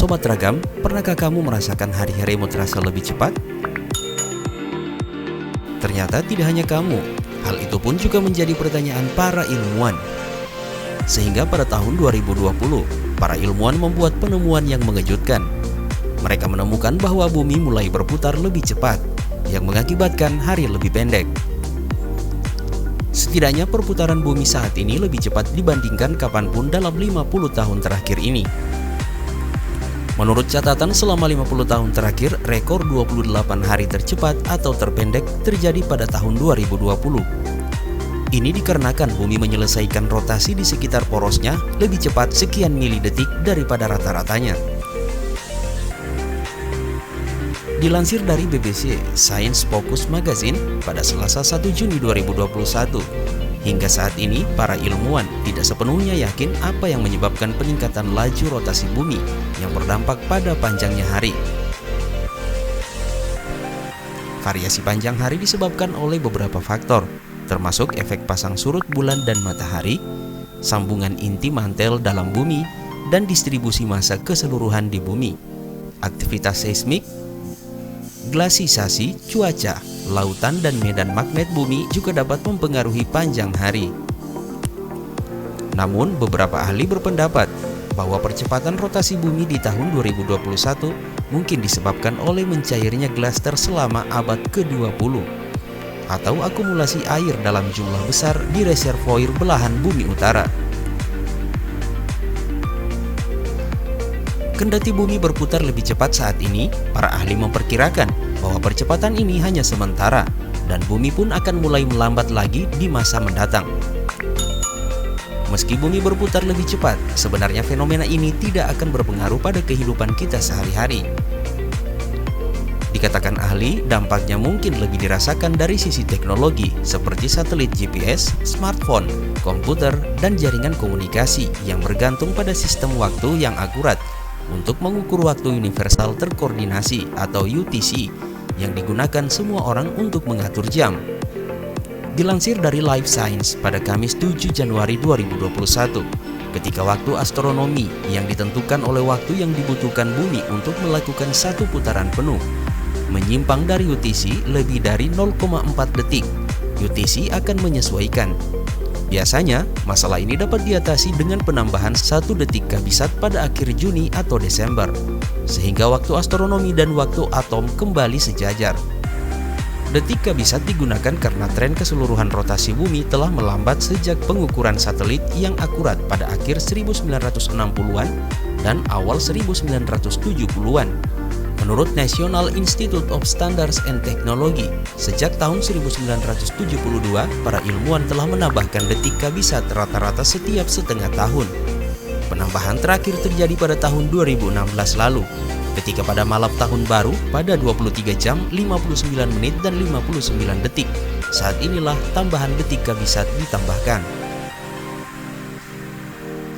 Sobat Ragam, pernahkah kamu merasakan hari-harimu terasa lebih cepat? Ternyata tidak hanya kamu, hal itu pun juga menjadi pertanyaan para ilmuwan. Sehingga pada tahun 2020, para ilmuwan membuat penemuan yang mengejutkan. Mereka menemukan bahwa bumi mulai berputar lebih cepat, yang mengakibatkan hari lebih pendek. Setidaknya perputaran bumi saat ini lebih cepat dibandingkan kapanpun dalam 50 tahun terakhir ini. Menurut catatan selama 50 tahun terakhir, rekor 28 hari tercepat atau terpendek terjadi pada tahun 2020. Ini dikarenakan bumi menyelesaikan rotasi di sekitar porosnya lebih cepat sekian milidetik daripada rata-ratanya. Dilansir dari BBC Science Focus Magazine pada Selasa 1 Juni 2021, hingga saat ini para ilmuwan tidak sepenuhnya yakin apa yang menyebabkan peningkatan laju rotasi bumi yang berdampak pada panjangnya hari. Variasi panjang hari disebabkan oleh beberapa faktor, termasuk efek pasang surut bulan dan matahari, sambungan inti mantel dalam bumi, dan distribusi massa keseluruhan di bumi, aktivitas seismik, glasisasi, cuaca, lautan, dan medan magnet bumi juga dapat mempengaruhi panjang hari. Namun, beberapa ahli berpendapat bahwa percepatan rotasi bumi di tahun 2021 mungkin disebabkan oleh mencairnya glaster selama abad ke-20 atau akumulasi air dalam jumlah besar di reservoir belahan bumi utara. Kendati bumi berputar lebih cepat saat ini, para ahli memperkirakan bahwa percepatan ini hanya sementara dan bumi pun akan mulai melambat lagi di masa mendatang. Meski bumi berputar lebih cepat, sebenarnya fenomena ini tidak akan berpengaruh pada kehidupan kita sehari-hari. Dikatakan ahli, dampaknya mungkin lebih dirasakan dari sisi teknologi seperti satelit GPS, smartphone, komputer, dan jaringan komunikasi yang bergantung pada sistem waktu yang akurat untuk mengukur waktu universal terkoordinasi atau UTC yang digunakan semua orang untuk mengatur jam. Dilansir dari Life Science pada Kamis 7 Januari 2021, ketika waktu astronomi yang ditentukan oleh waktu yang dibutuhkan bumi untuk melakukan satu putaran penuh menyimpang dari UTC lebih dari 0,4 detik, UTC akan menyesuaikan. Biasanya, masalah ini dapat diatasi dengan penambahan 1 detik kabisat pada akhir Juni atau Desember, sehingga waktu astronomi dan waktu atom kembali sejajar. Detik kabisat digunakan karena tren keseluruhan rotasi bumi telah melambat sejak pengukuran satelit yang akurat pada akhir 1960-an dan awal 1970-an. Menurut National Institute of Standards and Technology, sejak tahun 1972, para ilmuwan telah menambahkan detik kabisat rata-rata setiap setengah tahun. Penambahan terakhir terjadi pada tahun 2016 lalu, ketika pada malam tahun baru pada 23 jam, 59 menit, dan 59 detik. Saat inilah tambahan detik kabisat ditambahkan.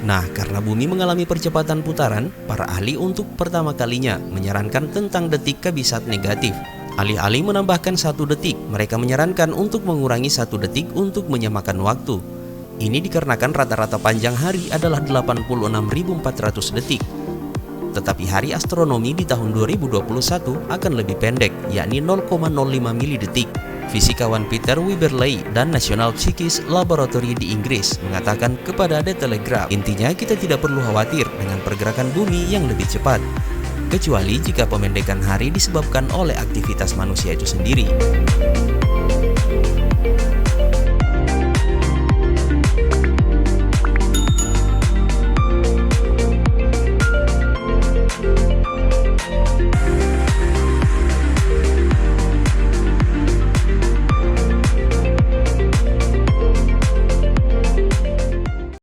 Nah, karena bumi mengalami percepatan putaran, para ahli untuk pertama kalinya menyarankan tentang detik kabisat negatif. Alih-alih menambahkan 1 detik, mereka menyarankan untuk mengurangi 1 detik untuk menyamakan waktu. Ini dikarenakan rata-rata panjang hari adalah 86.400 detik. Tetapi hari astronomi di tahun 2021 akan lebih pendek, yakni 0,05 milidetik. Fisikawan Peter Wimberley dan National Psychics Laboratory di Inggris mengatakan kepada The Telegraph, intinya kita tidak perlu khawatir dengan pergerakan bumi yang lebih cepat, kecuali jika pemendekan hari disebabkan oleh aktivitas manusia itu sendiri.